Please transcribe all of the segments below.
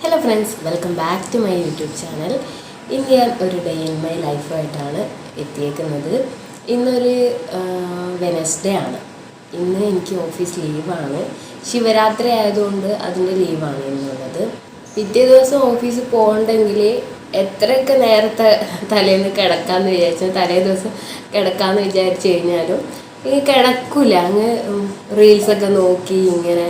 Hello friends, welcome back to my YouTube channel. ഇന്ന് ഞാൻ ഒരു ഡേ ഇൻ മൈ ലൈഫായിട്ടാണ് എത്തിയേക്കുന്നത്. ഇന്നൊരു വെനസ്ഡേ ആണ്. ഇന്ന് എനിക്ക് ഓഫീസ് ലീവാണ്. ശിവരാത്രി ആയതുകൊണ്ട് അതിൻ്റെ ലീവാണ് ഇന്നുള്ളത്. പിറ്റേ ദിവസം ഓഫീസിൽ പോകണ്ടെങ്കിൽ എത്രയൊക്കെ നേരത്തെ തലേന്ന് കിടക്കാമെന്ന് വിചാരിച്ചാൽ തലേ ദിവസം കിടക്കാമെന്ന് വിചാരിച്ചു കഴിഞ്ഞാലും കിടക്കില്ല. അങ്ങ് റീൽസൊക്കെ നോക്കി ഇങ്ങനെ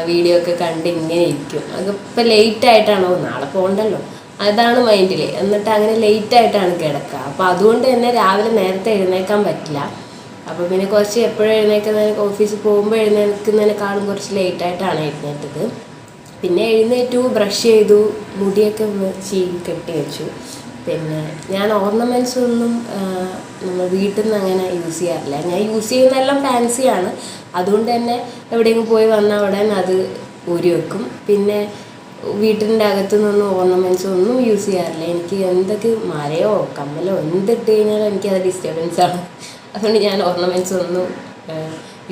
വീഡിയോ ഒക്കെ കണ്ട് ഇങ്ങനെ ഇരിക്കും. അത് ഇപ്പം ലേറ്റ് ആയിട്ടാണോ, നാളെ പോകണ്ടല്ലോ, അതാണ് മൈൻഡിൽ. എന്നിട്ട് അങ്ങനെ ലേറ്റ് ആയിട്ടാണ് കിടക്കുക. അപ്പോൾ അതുകൊണ്ട് തന്നെ രാവിലെ നേരത്തെ എഴുന്നേക്കാൻ പറ്റില്ല. അപ്പോൾ പിന്നെ കുറച്ച് എപ്പോഴും എഴുന്നേൽക്കുന്നതിന്, ഓഫീസിൽ പോകുമ്പോൾ എഴുന്നേൽക്കുന്നതിനേക്കാളും കുറച്ച് ലേറ്റായിട്ടാണ് എഴുന്നേറ്റത്. പിന്നെ എഴുന്നേറ്റു, ബ്രഷ് ചെയ്തു, മുടിയൊക്കെ ചീകി കെട്ടി വെച്ചു. പിന്നെ ഞാൻ ഓർണമെൻറ്റ്സ് ഒന്നും നമ്മൾ വീട്ടിൽ നിന്ന് അങ്ങനെ യൂസ് ചെയ്യാറില്ല. ഞാൻ യൂസ് ചെയ്യുന്നതെല്ലാം ഫാൻസിയാണ്. അതുകൊണ്ട് തന്നെ എവിടെയെങ്കിലും പോയി വന്നാൽ ഉടൻ അത് ഊരി വെക്കും. പിന്നെ വീട്ടിൻ്റെ അകത്തു നിന്നൊന്നും ഓർണമെൻറ്റ്സ് ഒന്നും യൂസ് ചെയ്യാറില്ല. എനിക്ക് എന്തൊക്കെ മരയോ കമ്മലോ എന്തിട്ട് കഴിഞ്ഞാലും എനിക്കത് ഡിസ്റ്റർബൻസാണ്. അതുകൊണ്ട് ഞാൻ ഓർണമെൻറ്റ്സ് ഒന്നും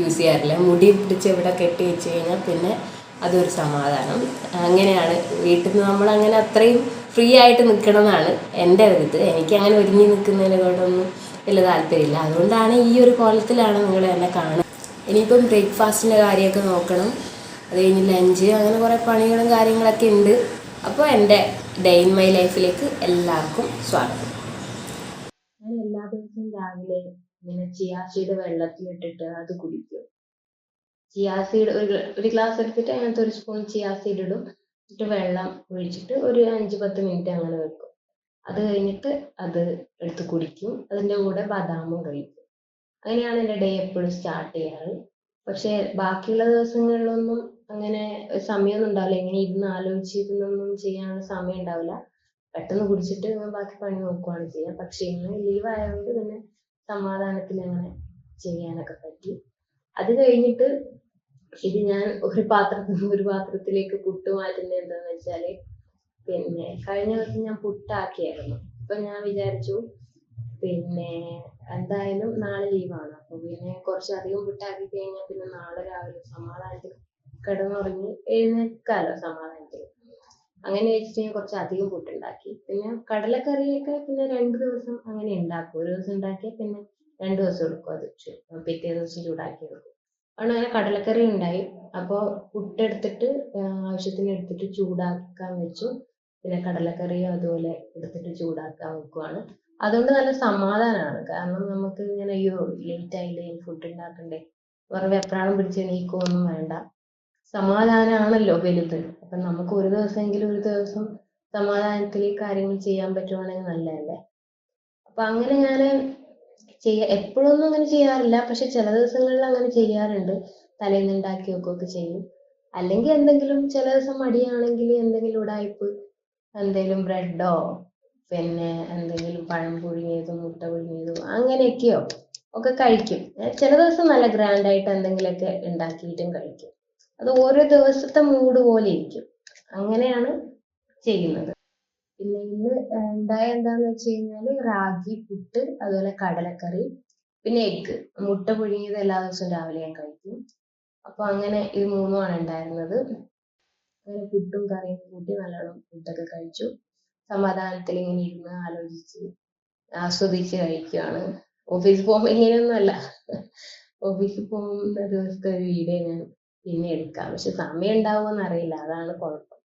യൂസ് ചെയ്യാറില്ല. മുടി പിടിച്ച് ഇവിടെ കെട്ടി വെച്ച് കഴിഞ്ഞാൽ പിന്നെ അതൊരു സമാധാനം. അങ്ങനെയാണ് വീട്ടിൽ നിന്ന് നമ്മളങ്ങനെ അത്രയും ഫ്രീ ആയിട്ട് നിൽക്കണമെന്നാണ് എൻ്റെ ഒരു ഇത്. എനിക്കങ്ങനെ ഒരുങ്ങി നിൽക്കുന്നതിനോടൊന്നും വലിയ താല്പര്യമില്ല. അതുകൊണ്ടാണ് ഈ ഒരു കോലത്തിലാണ് നിങ്ങൾ എന്നെ കാണുന്നത്. ഇനിയിപ്പം ബ്രേക്ക്ഫാസ്റ്റിൻ്റെ കാര്യമൊക്കെ നോക്കണം. അത് കഴിഞ്ഞ് ലഞ്ച്, അങ്ങനെ കുറേ പണികളും കാര്യങ്ങളൊക്കെ ഉണ്ട്. അപ്പോൾ എൻ്റെ ഡേ ഇൻ മൈ ലൈഫിലേക്ക് എല്ലാവർക്കും സ്വാഗതം. ഞാൻ എല്ലാ ദിവസവും രാവിലെ ഇങ്ങനെ ചിയാ സീഡ് വെള്ളത്തിലിട്ടിട്ട് അത് കുടിക്കും. ചിയാ സീഡ് ഒരു ഗ്ലാസ് എടുത്തിട്ട് അതിനകത്ത് ഒരു സ്പൂൺ ചിയാ സീഡ് ഇടും. എന്നിട്ട് വെള്ളം ഒഴിച്ചിട്ട് ഒരു 5-10 മിനിറ്റ് അങ്ങനെ വെക്കും. അത് കഴിഞ്ഞിട്ട് അത് എടുത്ത് കുടിക്കും. അതിൻ്റെ കൂടെ ബദാമും കഴിക്കും. അങ്ങനെയാണ് എൻ്റെ ഡേ എപ്പോഴും സ്റ്റാർട്ട് ചെയ്യാറ്. പക്ഷേ ബാക്കിയുള്ള ദിവസങ്ങളിലൊന്നും അങ്ങനെ സമയമൊന്നും ഉണ്ടാവില്ല. ഇങ്ങനെ ഇരുന്ന് ആലോചിച്ചിരുന്നൊന്നും ചെയ്യാനുള്ള സമയം ഉണ്ടാവില്ല. പെട്ടെന്ന് കുടിച്ചിട്ട് ബാക്കി പണി നോക്കുവാണ് ചെയ്യുക. പക്ഷെ ഇന്ന് ലീവ് ആയതുകൊണ്ട് പിന്നെ സമാധാനത്തിൽ അങ്ങനെ ചെയ്യാനൊക്കെ പറ്റി. അത് കഴിഞ്ഞിട്ട് ഇത് ഞാൻ ഒരു പാത്രത്തിൽ നിന്ന് ഒരു പാത്രത്തിലേക്ക് പുട്ട് മാറ്റുന്നത് എന്താന്ന് വെച്ചാല്, പിന്നെ കഴിഞ്ഞ ദിവസം ഞാൻ പുട്ടാക്കിയായിരുന്നു. അപ്പൊ ഞാൻ വിചാരിച്ചു പിന്നെ എന്തായാലും നാളെ ലീവാണ്. അപ്പൊ പിന്നെ കുറച്ചധികം പുട്ടാക്കി കഴിഞ്ഞാൽ പിന്നെ നാളെ രാവിലെ സമാധാനത്തിൽ കിടന്നുറങ്ങി എഴുന്നേൽക്കാലോ സമാധാനത്തിൽ. അങ്ങനെ വെച്ചിട്ട് ഞാൻ കുറച്ചധികം പുട്ടുണ്ടാക്കി. പിന്നെ കടലക്കറിയൊക്കെ പിന്നെ 2 ദിവസം അങ്ങനെ ഉണ്ടാക്കും. ഒരു ദിവസം ഉണ്ടാക്കിയാൽ പിന്നെ 2 ദിവസം എടുക്കും അത് പിറ്റേ ദിവസം ചൂടാക്കി എടുക്കും. അതുകൊണ്ട് അങ്ങനെ കടലക്കറി ഉണ്ടായി. അപ്പോൾ പുട്ടെടുത്തിട്ട് ആവശ്യത്തിന് എടുത്തിട്ട് ചൂടാക്കാൻ വെച്ചു. പിന്നെ കടലക്കറിയും അതുപോലെ എടുത്തിട്ട് ചൂടാക്കാൻ വെക്കുവാണ്. അതുകൊണ്ട് നല്ല സമാധാനമാണ്. കാരണം നമുക്ക് ഇങ്ങനെ അയ്യോ ലേറ്റ് ആയില്ലേ, ഫുഡ് ഉണ്ടാക്കണ്ടേ, വേറെ വെപ്രാളം പിടിച്ച് എണീക്കുകയൊന്നും വേണ്ട. സമാധാനമാണല്ലോ വലുത്. അപ്പം നമുക്ക് ഒരു ദിവസമെങ്കിലും ഒരു ദിവസം സമാധാനത്തിൽ കാര്യങ്ങൾ ചെയ്യാൻ പറ്റുവാണെങ്കിൽ നല്ലതല്ലേ. അപ്പം അങ്ങനെ ഞാൻ എപ്പോഴൊന്നും അങ്ങനെ ചെയ്യാറില്ല. പക്ഷെ ചില ദിവസങ്ങളിൽ അങ്ങനെ ചെയ്യാറുണ്ട്. തലേന്ന് ഉണ്ടാക്കി വെക്കുകയൊക്കെ ചെയ്യും. അല്ലെങ്കിൽ എന്തെങ്കിലും ചില ദിവസം മടിയാണെങ്കിൽ എന്തെങ്കിലും ഉടായിപ്പ്, എന്തെങ്കിലും ബ്രെഡോ പിന്നെ എന്തെങ്കിലും പഴം പുഴുങ്ങിയതോ മുട്ട പുഴുങ്ങിയതോ അങ്ങനെയൊക്കെയോ ഒക്കെ കഴിക്കും. ചില ദിവസം നല്ല ഗ്രാൻഡായിട്ട് എന്തെങ്കിലുമൊക്കെ ഉണ്ടാക്കിയിട്ടും കഴിക്കും. അത് ഓരോ ദിവസത്തെ മൂഡ് പോലെ ഇരിക്കും. അങ്ങനെയാണ് ചെയ്യുന്നത്. പിന്നെ ഇന്ന് ഉണ്ടായ എന്താന്ന് വെച്ച് കഴിഞ്ഞാൽ റാഗി പുട്ട്, അതുപോലെ കടലക്കറി, പിന്നെ എഗ്ഗ്, മുട്ട പുഴുങ്ങിയത് എല്ലാ ദിവസവും രാവിലെ ഞാൻ കഴിക്കും. അപ്പൊ അങ്ങനെ ഇത് മൂന്നുമാണ് ഉണ്ടായിരുന്നത്. അങ്ങനെ പുട്ടും കറിയും കൂട്ടി നല്ലോണം ഫുഡൊക്കെ കഴിച്ചു. സമാധാനത്തിൽ ഇങ്ങനെ ഇരുന്ന് ആലോചിച്ച് ആസ്വദിച്ച് കഴിക്കുകയാണ്. ഓഫീസിൽ പോകുമ്പോൾ ഇങ്ങനെയൊന്നും അല്ല. ഓഫീസിൽ പോകുന്ന ദിവസത്തെ ഒരു വീഡിയോ ഞാൻ പിന്നെ എടുക്കാം. പക്ഷെ സമയം ഉണ്ടാവുമെന്ന് അറിയില്ല, അതാണ് കുഴപ്പം.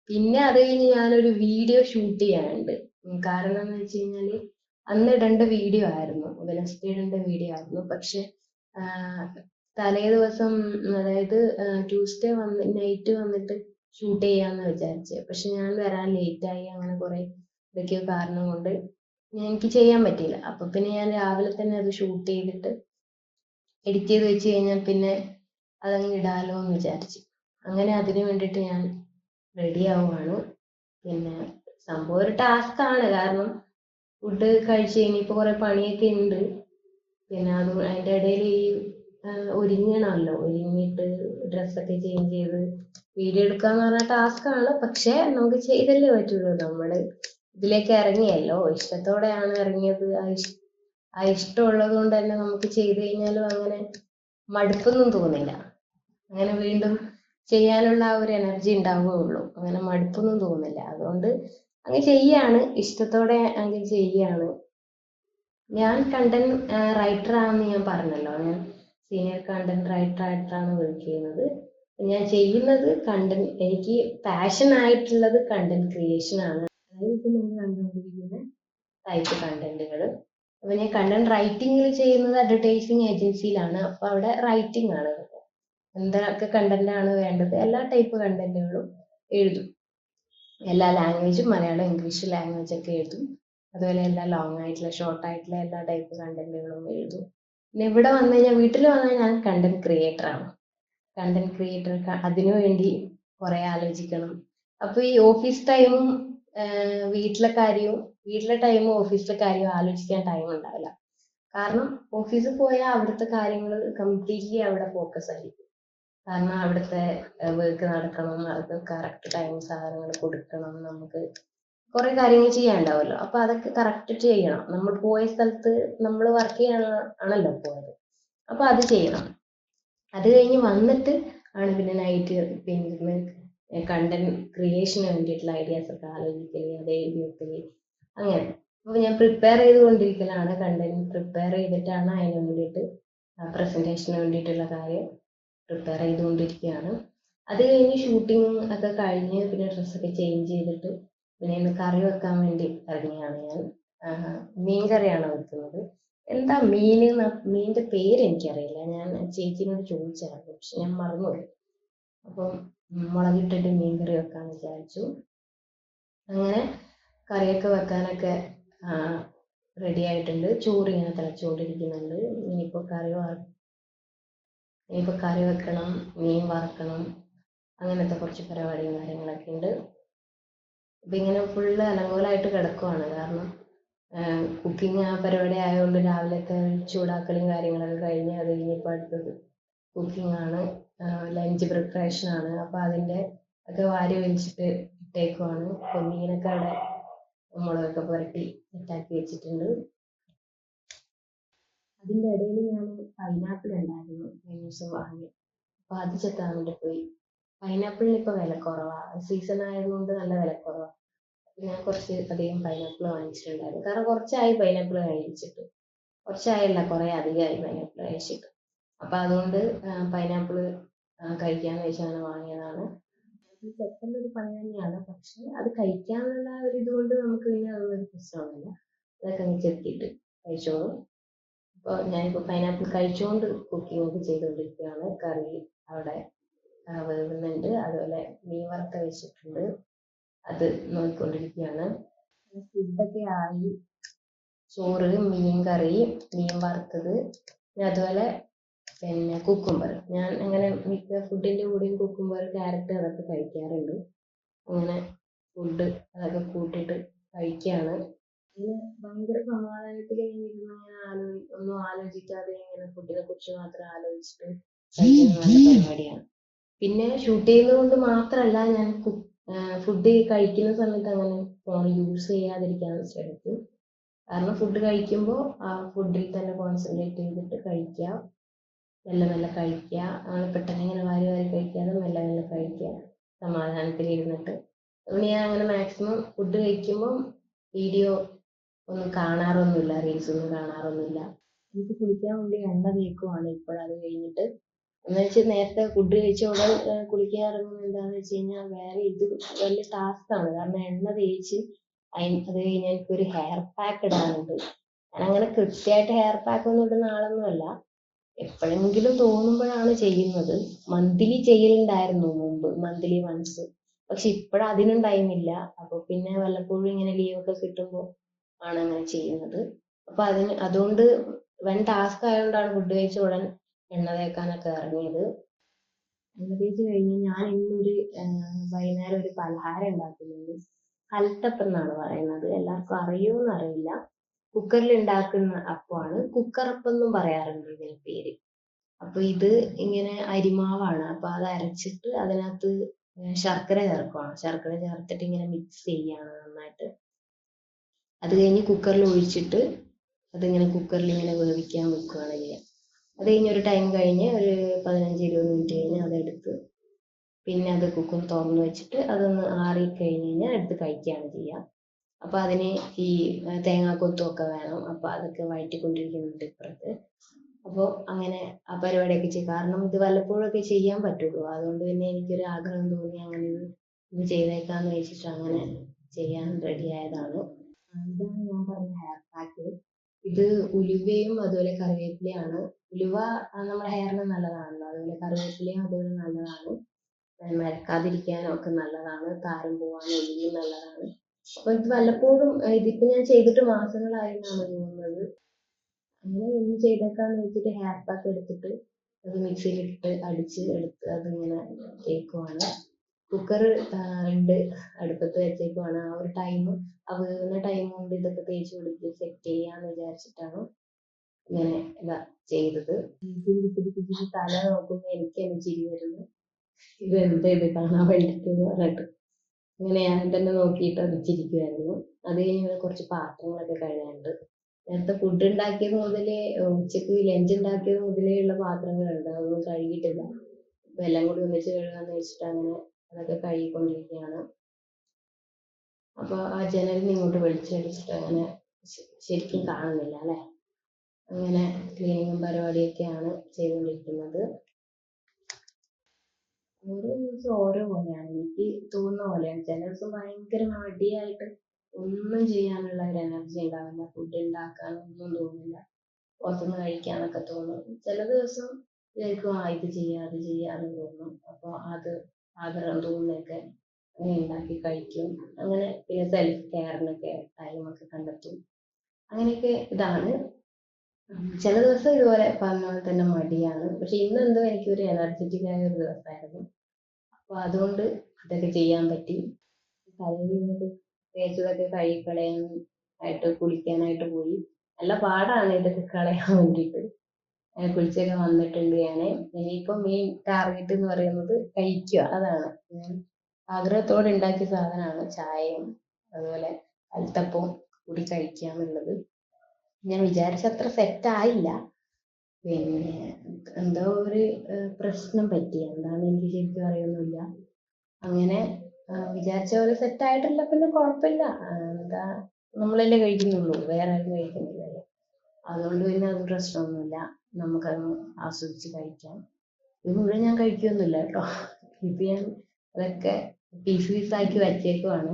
പിന്നെ അത് കഴിഞ്ഞ് ഞാനൊരു വീഡിയോ ഷൂട്ട് ചെയ്യാനുണ്ട്. കാരണം എന്ന് വെച്ച് കഴിഞ്ഞാല് അന്ന് ഇടേണ്ട വീഡിയോ ആയിരുന്നു, വെനസ്ഡേ ഇടേണ്ട വീഡിയോ ആയിരുന്നു. പക്ഷെ തലേ ദിവസം, അതായത് ട്യൂസ്ഡേ നൈറ്റ് വന്നിട്ട് ഷൂട്ട് ചെയ്യാന്ന് വിചാരിച്ചത്. പക്ഷെ ഞാൻ വരാൻ ലേറ്റായി. അങ്ങനെ കുറെ ഇതൊക്കെയോ കാരണം കൊണ്ട് എനിക്ക് ചെയ്യാൻ പറ്റിയില്ല. അപ്പൊ പിന്നെ ഞാൻ രാവിലെ തന്നെ അത് ഷൂട്ട് ചെയ്തിട്ട് എഡിറ്റ് ചെയ്ത് വെച്ച് കഴിഞ്ഞാൽ പിന്നെ അതങ്ങ് ഇടാലോ എന്ന് വിചാരിച്ചു. അങ്ങനെ അതിന് വേണ്ടിയിട്ട് ഞാൻ റെഡി ആവുകയാണ്. പിന്നെ സംഭവം ഒരു ടാസ്ക് ആണ്. കാരണം ഫുഡ് കഴിച്ച് ഇനിയിപ്പോൾ കുറെ പണിയൊക്കെ ഉണ്ട്. പിന്നെ അത് അതിൻ്റെ ഇടയിൽ ഈ ഒരുങ്ങണമല്ലോ, ഒരുങ്ങിയിട്ട് ഡ്രസ്സൊക്കെ ചേഞ്ച് ചെയ്ത് വീഡിയോ എടുക്കാന്ന് പറഞ്ഞ ടാസ്ക് ആണ്. പക്ഷെ നമുക്ക് ചെയ്തല്ലേ പറ്റുള്ളൂ. നമ്മള് ഇതിലേക്ക് ഇറങ്ങിയല്ലോ, ഇഷ്ടത്തോടെയാണ് ഇറങ്ങിയത്. ആ ഇഷ്ടമുള്ളത് കൊണ്ട് തന്നെ നമുക്ക് ചെയ്ത് കഴിഞ്ഞാലും അങ്ങനെ മടുപ്പൊന്നും തോന്നില്ല. അങ്ങനെ വീണ്ടും ചെയ്യാനുള്ള ആ ഒരു എനർജി ഉണ്ടാവുകയുള്ളൂ. അങ്ങനെ മടുപ്പൊന്നും തോന്നില്ല. അതുകൊണ്ട് അങ്ങ് ചെയ്യാണ്, ഇഷ്ടത്തോടെ അങ്ങ് ചെയ്യാണ്. ഞാൻ കണ്ടന്റ് റൈറ്റർ ആണെന്ന് ഞാൻ പറഞ്ഞല്ലോ. ഞാൻ സീനിയർ കണ്ടന്റ് റൈറ്റർ ആയിട്ടാണ് വർക്ക് ചെയ്യുന്നത്. ഞാൻ ചെയ്യുന്നത് കണ്ടന്റ്, എനിക്ക് പാഷൻ ആയിട്ടുള്ളത് കണ്ടന്റ് ക്രിയേഷൻ ആണ്. അതായത് ഇപ്പൊ നിങ്ങൾ കണ്ടുകൊണ്ടിരിക്കുന്ന ടൈപ്പ് കണ്ടന്റുകൾ. അപ്പൊ ഞാൻ കണ്ടന്റ് റൈറ്റിംഗിൽ ചെയ്യുന്നത് അഡ്വർടൈസിങ് ഏജൻസിയിലാണ്. അപ്പൊ അവിടെ റൈറ്റിംഗ് ആണ്. എന്തൊക്കെ കണ്ടന്റ് ആണ് വേണ്ടത്, എല്ലാ ടൈപ്പ് കണ്ടന്റുകളും എഴുതും. എല്ലാ ലാംഗ്വേജും, മലയാളം, ഇംഗ്ലീഷ് ലാംഗ്വേജ് ഒക്കെ എഴുതും. അതുപോലെ എല്ലാ ലോങ് ആയിട്ടുള്ള, ഷോർട്ട് ആയിട്ടുള്ള എല്ലാ ടൈപ്പ് കണ്ടന്റുകളും എഴുതും. പിന്നെ ഇവിടെ വന്നു കഴിഞ്ഞാൽ, വീട്ടിൽ വന്നു ഞാൻ കണ്ടന്റ് ക്രിയേറ്റർ ആണ്. കണ്ടന്റ് ക്രിയേറ്റർ അതിനു വേണ്ടി കുറെ ആലോചിക്കണം. അപ്പൊ ഈ ഓഫീസ് ടൈമും വീട്ടിലെ ടൈമും ഓഫീസിലെ കാര്യവും ആലോചിക്കാൻ ടൈം ഉണ്ടാവില്ല. കാരണം ഓഫീസിൽ പോയാൽ അവിടുത്തെ കാര്യങ്ങൾ കംപ്ലീറ്റ്ലി അവിടെ ഫോക്കസ് ആയിരിക്കും. കാരണം അവിടുത്തെ വർക്ക് നടക്കണം, അത് കറക്റ്റ് ടൈം സാധനങ്ങൾ കൊടുക്കണം, നമുക്ക് കുറെ കാര്യങ്ങൾ ചെയ്യാനുണ്ടാവുമല്ലോ. അപ്പൊ അതൊക്കെ കറക്റ്റ് ചെയ്യണം. നമ്മൾ പോയ സ്ഥലത്ത് നമ്മൾ വർക്ക് ചെയ്യാനാണല്ലോ പോയത്, അപ്പൊ അത് ചെയ്യണം. അത് കഴിഞ്ഞ് വന്നിട്ട് ആണ് പിന്നെ നൈറ്റ് പിന്നെ കണ്ടന്റ് ക്രിയേഷന് വേണ്ടിയിട്ടുള്ള ഐഡിയാസ് ഒക്കെ ആലോചിക്കല്, അത് എഴുതി വെക്കല്, അങ്ങനെ. അപ്പൊ ഞാൻ പ്രിപ്പയർ ചെയ്തുകൊണ്ടിരിക്കലാണ്. കണ്ടന്റ് പ്രിപ്പയർ ചെയ്തിട്ടാണ് അതിന് വേണ്ടിയിട്ട് പ്രസന്റേഷന് വേണ്ടിയിട്ടുള്ള കാര്യം പ്രിപ്പയർ ചെയ്തുകൊണ്ടിരിക്കുകയാണ്. അത് കഴിഞ്ഞ് ഷൂട്ടിംഗ് ഒക്കെ കഴിഞ്ഞ് പിന്നെ ഡ്രസ്സൊക്കെ ചേഞ്ച് ചെയ്തിട്ട് പിന്നെ ഇന്ന് കറി വെക്കാൻ വേണ്ടി ഇറങ്ങിയാണ് ഞാൻ. മീൻ കറിയാണ് വെക്കുന്നത്. എന്താ മീനിന്റെ പേര് എനിക്കറിയില്ല. ഞാൻ ചേച്ചിനോട് ചോദിച്ചായിരുന്നു, പക്ഷെ ഞാൻ മറന്നുപോയി. അപ്പം മുളകിട്ടിട്ട് മീൻ കറി വെക്കാന്ന് വിചാരിച്ചു. അങ്ങനെ കറിയൊക്കെ വെക്കാനൊക്കെ റെഡി ആയിട്ടുണ്ട്. ചോറ് ഇങ്ങനെ തിളച്ചുകൊണ്ടിരിക്കുന്നുണ്ട്. ഇനിയിപ്പോൾ കറി വെക്കണം, മീൻ വറക്കണം, അങ്ങനത്തെ കുറച്ച് പരിപാടിയും കാര്യങ്ങളൊക്കെ ഉണ്ട്. ഇപ്പൊ ഇങ്ങനെ ഫുള്ള് അലങ്കോലമായിട്ട് കിടക്കുവാണ്. കാരണം കുക്കിംഗ് ആ പരിപാടി ആയതുകൊണ്ട് രാവിലത്തെ ചൂടാക്കലും കാര്യങ്ങളൊക്കെ കഴിഞ്ഞ് അത് കഴിഞ്ഞപ്പോൾ അടുത്തത് കുക്കിംഗ് ആണ്, ലഞ്ച് പ്രിപ്പറേഷൻ ആണ്. അപ്പൊ അതിന്റെ ഒക്കെ വാരി വലിച്ചിട്ട് ഇട്ടേക്കുവാണ്. മീനൊക്കെ അവിടെ മുളകൊക്കെ പുരട്ടി സെറ്റാക്കി വെച്ചിട്ടുണ്ട്. അതിന്റെ ഇടയിൽ ഞാൻ പൈനാപ്പിൾ ഉണ്ടായിരുന്നു കഴിഞ്ഞ ദിവസം വാങ്ങി. അപ്പൊ അത് ചെത്താൻ വേണ്ടി പോയി. പൈനാപ്പിളിന് ഇപ്പൊ വില കുറവാ, സീസൺ ആയതുകൊണ്ട് നല്ല വില കുറവാ. ഞാൻ കുറച്ച് അധികം പൈനാപ്പിൾ വാങ്ങിച്ചിട്ടുണ്ടായിരുന്നു. കാരണം കുറച്ചായി പൈനാപ്പിൾ കഴിച്ചിട്ട്, കുറച്ചായല്ല കുറെ അധികമായി പൈനാപ്പിൾ കഴിച്ചിട്ട്. അപ്പൊ അതുകൊണ്ട് പൈനാപ്പിൾ കഴിക്കാന്ന് വെച്ചാണ് വാങ്ങിയതാണ്. ചെത്തേണ്ട ഒരു പണി തന്നെയാണ്, പക്ഷെ അത് കഴിക്കാനുള്ള ഒരു ഇതുകൊണ്ട് നമുക്ക് പിന്നെ അതൊന്നും ഒരു പ്രശ്നമൊന്നുമില്ല. അതൊക്കെ അങ്ങ് ചെത്തിയിട്ട് കഴിച്ചോളും. അപ്പോൾ ഞാനിപ്പോൾ പൈനാപ്പിൾ കഴിച്ചുകൊണ്ട് കുക്കിംഗ് ഒക്കെ ചെയ്തുകൊണ്ടിരിക്കുകയാണ്. കറി അവിടെ വേവുന്നുണ്ട്. അതുപോലെ മീൻ വറുത്ത വെച്ചിട്ടുണ്ട്, അത് നോക്കിക്കൊണ്ടിരിക്കുകയാണ്. ഫുഡൊക്കെ ആയി. ചോറ്, മീൻ കറി, മീൻ വറുത്തത്, അതുപോലെ പിന്നെ കുക്കുംബർ. ഞാൻ അങ്ങനെ മിക്ക ഫുഡിന്റെ കൂടെയും കുക്കുംബർ, ക്യാരറ്റ് അതൊക്കെ കഴിക്കാറുണ്ട്. അങ്ങനെ ഫുഡ് അതൊക്കെ കൂട്ടിയിട്ട് കഴിക്കുകയാണ്. ഇങ്ങനെ ഭയങ്കര സമാധാനത്തിൽ ഇങ്ങനെ ഇരുന്ന് ഒന്നും ആലോചിക്കാതെ ഇങ്ങനെ ഫുഡിനെ കുറിച്ച് മാത്രം ആലോചിച്ചിട്ട് കഴിക്കുന്ന നല്ല പരിപാടിയാണ്. പിന്നെ ഷൂട്ട് ചെയ്യുന്നത് കൊണ്ട് മാത്രമല്ല, ഞാൻ ഫുഡ് കഴിക്കുന്ന സമയത്ത് അങ്ങനെ ഫോൺ യൂസ് ചെയ്യാതിരിക്കാൻ ശ്രമിക്കും. കാരണം ഫുഡ് കഴിക്കുമ്പോൾ ആ ഫുഡിൽ തന്നെ കോൺസെൻട്രേറ്റ് ചെയ്തിട്ട് കഴിക്കുക, മെല്ലെ മെല്ലെ കഴിക്കുക. അങ്ങനെ പെട്ടെന്ന് ഇങ്ങനെ വാരി വാരി കഴിക്കാതെ മെല്ലെ മെല്ലെ കഴിക്കുക, സമാധാനത്തിൽ ഇരുന്നിട്ട്. അതുകൊണ്ട് ഞാൻ അങ്ങനെ മാക്സിമം ഫുഡ് കഴിക്കുമ്പോൾ വീഡിയോ ഒന്നും കാണാറൊന്നുമില്ല, റീൽസ് ഒന്നും കാണാറൊന്നുമില്ല. എനിക്ക് കുളിക്കാൻ വേണ്ടി എണ്ണ തേക്കുവാണ് ഇപ്പോഴത് കഴിഞ്ഞിട്ട്. എന്ന് വെച്ചാൽ നേരത്തെ ഫുഡ് കഴിച്ച ഉടൻ കുളിക്കാൻ ഇറങ്ങുന്നത് എന്താന്ന് വെച്ച് കഴിഞ്ഞാൽ വേറെ ഇത് വലിയ ടാസ്ക്കാണ്. കാരണം എണ്ണ തേച്ച് അത് കഴിഞ്ഞാൽ എനിക്കൊരു ഹെയർ പാക്ക് ഇടാനുണ്ട്. ഞാൻ അങ്ങനെ കൃത്യമായിട്ട് ഹെയർ പാക്ക് ഒന്നും ഇടുന്ന ആളൊന്നുമല്ല, എപ്പോഴെങ്കിലും തോന്നുമ്പോഴാണ് ചെയ്യുന്നത്. മന്ത്ലി ചെയ്യലുണ്ടായിരുന്നു മുമ്പ്, മന്ത്ലി വൺസ്. പക്ഷെ ഇപ്പോഴതിനും ടൈമില്ല. അപ്പൊ പിന്നെ വല്ലപ്പോഴും ഇങ്ങനെ ലീവൊക്കെ കിട്ടുമ്പോൾ ആണ് അങ്ങനെ ചെയ്യുന്നത്. അപ്പൊ അതുകൊണ്ട് വൻ ടാസ്ക് ആയതുകൊണ്ടാണ് ഫുഡ് കഴിച്ച ഉടൻ എണ്ണ തേക്കാനൊക്കെ ഇറങ്ങിയത്. എണ്ണ തേച്ച് കഴിഞ്ഞ് ഞാൻ ഇന്നൊരു വൈകുന്നേരം ഒരു പലഹാരം ഉണ്ടാക്കുന്നുണ്ട്. കൽത്തപ്പം എന്നാണ് പറയുന്നത്. എല്ലാവർക്കും അറിയുമെന്ന് അറിയില്ല. കുക്കറിൽ ഉണ്ടാക്കുന്ന അപ്പമാണ്. കുക്കറപ്പം എന്നും പറയാറുണ്ട് ഇതിന് പേര്. അപ്പൊ ഇത് ഇങ്ങനെ അരിമാവാണ്. അപ്പൊ അത് അരച്ചിട്ട് അതിനകത്ത് ശർക്കര ചേർക്കുവാണ്. ശർക്കര ചേർത്തിട്ട് ഇങ്ങനെ മിക്സ് ചെയ്യാണ് നന്നായിട്ട്. അത് കഴിഞ്ഞ് കുക്കറിൽ ഒഴിച്ചിട്ട് അതിങ്ങനെ കുക്കറിൽ ഇങ്ങനെ വേവിക്കാൻ വെക്കുകയാണ് ചെയ്യുക. അത് കഴിഞ്ഞ് ഒരു ടൈം കഴിഞ്ഞ് ഒരു 15-20 മിനിറ്റ് കഴിഞ്ഞ് അതെടുത്ത് പിന്നെ അത് കുക്കർ തുറന്ന് വെച്ചിട്ട് അതൊന്ന് ആറിക്കഴിഞ്ഞ് കഴിഞ്ഞാൽ എടുത്ത് കഴിക്കുകയാണ് ചെയ്യുക. അപ്പോൾ അതിന് ഈ തേങ്ങാക്കൊത്തും ഒക്കെ വേണം. അപ്പോൾ അതൊക്കെ വഴറ്റിക്കൊണ്ടിരിക്കുന്നുണ്ട് ഇപ്പുറത്ത്. അപ്പോൾ അങ്ങനെ ആ പരിപാടിയൊക്കെ ചെയ്യും. കാരണം ഇത് വല്ലപ്പോഴൊക്കെ ചെയ്യാൻ പറ്റുള്ളൂ. അതുകൊണ്ട് പിന്നെ എനിക്കൊരു ആഗ്രഹം തോന്നി അങ്ങനെ ഇത് ചെയ്തേക്കാന്ന് വെച്ചിട്ട് അങ്ങനെ ചെയ്യാൻ റെഡി ആയതാണ്. ഇതാണ് ഞാൻ പറഞ്ഞ ഹെയർ പാക്ക്. ഇത് ഉലുവയും അതുപോലെ കറിവേപ്പിലയാണ്. ഉലുവ നമ്മുടെ ഹെയറിന് നല്ലതാണല്ലോ, അതുപോലെ കറിവേപ്പിലയും അതുപോലെ നല്ലതാണ്. മരക്കാതിരിക്കാനും ഒക്കെ നല്ലതാണ്. താരം പോവാനും ഉലുവയും നല്ലതാണ്. അപ്പൊ ഇത് വല്ലപ്പോഴും ഇതിപ്പോ ഞാൻ ചെയ്തിട്ട് മാസങ്ങളായെന്നാണ് തോന്നുന്നത്. അങ്ങനെ ഇന്ന് ചെയ്തേക്കാന്ന് വെച്ചിട്ട് ഹെയർ പാക്ക് എടുത്തിട്ട് അത് മിക്സിയിലിട്ട് അടിച്ച് എടുത്ത് അതിങ്ങനെ തേക്കുവാണ്. കുക്കർ ഉണ്ട്, അടുപ്പത്ത് വെച്ചേക്കുവാണ്. ആ ഒരു ആ വേവുന്ന ടൈം കൊണ്ട് ഇതൊക്കെ തേച്ച് കൊടുത്ത് സെറ്റ് ചെയ്യാന്ന് വിചാരിച്ചിട്ടാണ് ഇങ്ങനെ ഇതാ ചെയ്തത്. പിടിപ്പിച്ചിട്ട് തല നോക്കുമ്പോ എനിക്ക് തന്നെ ചിരി വരുന്നു. ഇത് എന്താ ഇത് കാണാൻ വേണ്ടിട്ട് പറഞ്ഞിട്ട് അങ്ങനെ ഞാൻ തന്നെ നോക്കിയിട്ട് അത് ചിരിക്കുമായിരുന്നു. അത് കഴിഞ്ഞ് കുറച്ച് പാത്രങ്ങളൊക്കെ കഴുകാനുണ്ട്. നേരത്തെ ഫുഡ് ഉണ്ടാക്കിയത് മുതലേ ഉച്ചക്ക് ലഞ്ച് ഉണ്ടാക്കിയത് മുതലേ ഉള്ള പാത്രങ്ങളുണ്ട്, അതൊന്നും കഴുകിയിട്ടില്ല. അപ്പൊ എല്ലാം കൂടി ഒന്നിച്ച് കഴുകാന്ന് വെച്ചിട്ട് അങ്ങനെ അതൊക്കെ കഴുകിക്കൊണ്ടിരിക്കുകയാണ്. അപ്പൊ ആ ജനലിന് ഇങ്ങോട്ട് വെളിച്ചടിച്ചിട്ട് അങ്ങനെ ശരിക്കും കാണുന്നില്ല അല്ലെ. അങ്ങനെ ക്ലീനിങ്ങും പരിപാടിയൊക്കെയാണ് ചെയ്തുകൊണ്ടിരിക്കുന്നത്. ഓരോ ദിവസം ഓരോ പോലെയാണ്, എനിക്ക് തോന്നുന്ന പോലെയാണ്. ചില ദിവസം ഭയങ്കര മടിയായിട്ട് ഒന്നും ചെയ്യാനുള്ള ഒരു എനർജി ഉണ്ടാവില്ല, ഫുഡ് ഉണ്ടാക്കാനൊന്നും തോന്നില്ല, പുറത്തുനിന്ന് കഴിക്കാനൊക്കെ തോന്നും. ചില ദിവസം വിചാരിക്കും ഇത് ചെയ്യാം അത് ചെയ്യാന്ന് തോന്നും. അപ്പോൾ അത് ആഗ്രഹം തോന്നുന്നൊക്കെ അങ്ങനെ ഉണ്ടാക്കി കഴിക്കും. അങ്ങനെ പിന്നെ സെൽഫ് കെയറിനൊക്കെ ടൈമൊക്കെ കണ്ടെത്തും. അങ്ങനെയൊക്കെ ഇതാണ്. ചില ദിവസം ഇതുപോലെ പറഞ്ഞ പോലെ തന്നെ മടിയാണ്. പക്ഷെ ഇന്നെന്തോ എനിക്കൊരു എനർജറ്റിക് ആയ ഒരു ദിവസമായിരുന്നു. അപ്പൊ അതുകൊണ്ട് ഇതൊക്കെ ചെയ്യാൻ പറ്റി. തലയിൽ തേച്ചതൊക്കെ കഴുകി കളയാനായിട്ട് കുളിക്കാനായിട്ട് പോയി. നല്ല പാടാണ് ഇതൊക്കെ കളയാൻ വേണ്ടിയിട്ട്. കുളിച്ചൊക്കെ വന്നിട്ടുണ്ട് ഞാൻ. ഇനിയിപ്പം മെയിൻ ടാർഗറ്റ് എന്ന് പറയുന്നത് കഴിക്കുക. അതാണ് ഞാൻ ആഗ്രഹത്തോടെ ഉണ്ടാക്കിയ സാധനമാണ്. ചായയും അതുപോലെ കൽത്തപ്പവും കൂടി കഴിക്കുക എന്നുള്ളത്. ഞാൻ വിചാരിച്ചത്ര സെറ്റ് ആയില്ല. പിന്നെ എന്തോ ഒരു പ്രശ്നം പറ്റി, എന്താണെന്ന് എനിക്ക് ശരിക്കും അറിയുന്നില്ല. അങ്ങനെ വിചാരിച്ച പോലെ സെറ്റ് ആയിട്ടില്ല, പിന്നെ കുഴപ്പമില്ല. എന്താ, നമ്മളല്ലേ കഴിക്കുന്നുള്ളൂ, വേറെ ആരും കഴിക്കുന്നില്ലല്ലോ. അതുകൊണ്ട് പിന്നെ അത് പ്രശ്നമൊന്നുമില്ല, നമുക്കത് ആസ്വദിച്ച് കഴിക്കാം. ഇത് മുഴുവൻ ഞാൻ കഴിക്കുകയൊന്നുമില്ല കേട്ടോ. ഇത് ഞാൻ അതൊക്കെ പീസ് പീസാക്കി വച്ചേക്കുവാണ്.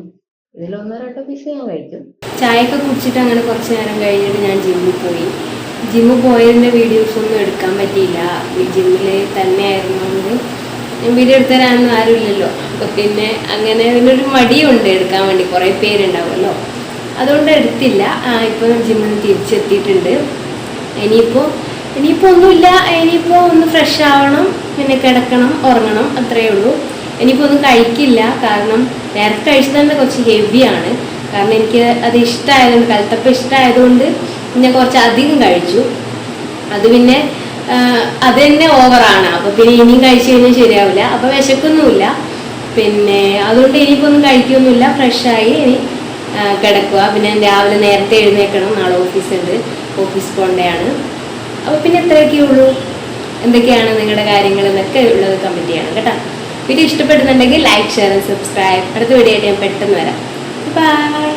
ഇതിൽ 1-2 പീസ് ഞാൻ കഴിക്കും. ചായയൊക്കെ കുടിച്ചിട്ട് അങ്ങനെ കുറച്ച് നേരം കഴിഞ്ഞിട്ട് ഞാൻ ജിമ്മിൽ പോയി. ജിമ്മിൽ പോയതിൻ്റെ വീഡിയോസൊന്നും എടുക്കാൻ പറ്റിയില്ല. ഈ ജിമ്മിൽ തന്നെ ആയിരുന്നുകൊണ്ട് വീഡിയോ എടുത്ത് തരാനൊന്നും ആരുമില്ലല്ലോ. അപ്പോൾ പിന്നെ അങ്ങനെ അതിനൊരു മടിയുണ്ട് എടുക്കാൻ വേണ്ടി, കുറേ പേരുണ്ടാവുമല്ലോ, അതുകൊണ്ട് എടുത്തില്ല. ഇപ്പോൾ ജിമ്മിൽ നിന്ന് തിരിച്ചെത്തിയിട്ടുണ്ട്. ഇനിയിപ്പോൾ ഒന്നുമില്ല. ഇനിയിപ്പോൾ ഒന്ന് ഫ്രഷ് ആവണം, പിന്നെ കിടക്കണം, ഉറങ്ങണം, അത്രയേ ഉള്ളൂ. ഇനിയിപ്പോൾ ഒന്നും കഴിക്കില്ല, കാരണം നേരത്തെ കഴിച്ചത് തന്നെ കുറച്ച് ഹെവിയാണ്. കാരണം എനിക്ക് അത് ഇഷ്ടമായതുകൊണ്ട്, കൽത്തപ്പം ഇഷ്ടമായതുകൊണ്ട് പിന്നെ കുറച്ച് അധികം കഴിച്ചു. അത് പിന്നെ അത് തന്നെ ഓവറാണ്. അപ്പോൾ പിന്നെ ഇനിയും കഴിച്ചു കഴിഞ്ഞാൽ ശരിയാവില്ല. അപ്പോൾ വിശക്കൊന്നുമില്ല. പിന്നെ അതുകൊണ്ട് ഇനിയിപ്പോൾ ഒന്നും കഴിക്കുകയൊന്നുമില്ല. ഫ്രഷായി ഇനി കിടക്കുക. പിന്നെ രാവിലെ നേരത്തെ എഴുന്നേൽക്കണം, നാളെ ഓഫീസുണ്ട്, ഓഫീസ് പോകേണ്ടതാണ്. അപ്പോൾ പിന്നെ ഇത്രയൊക്കെ ഉള്ളൂ. എന്തൊക്കെയാണ് നിങ്ങളുടെ കാര്യങ്ങൾ എന്നൊക്കെ ഉള്ളത് കമൻറ്റ് ചെയ്യണം കേട്ടോ. വീഡിയോ ഇഷ്ടപ്പെടുന്നുണ്ടെങ്കിൽ ലൈക്ക്, ഷെയർ, സബ്സ്ക്രൈബ്. അടുത്ത വീഡിയോ ആയിട്ട് ഞാൻ പെട്ടെന്ന് വരാം. ബൈ.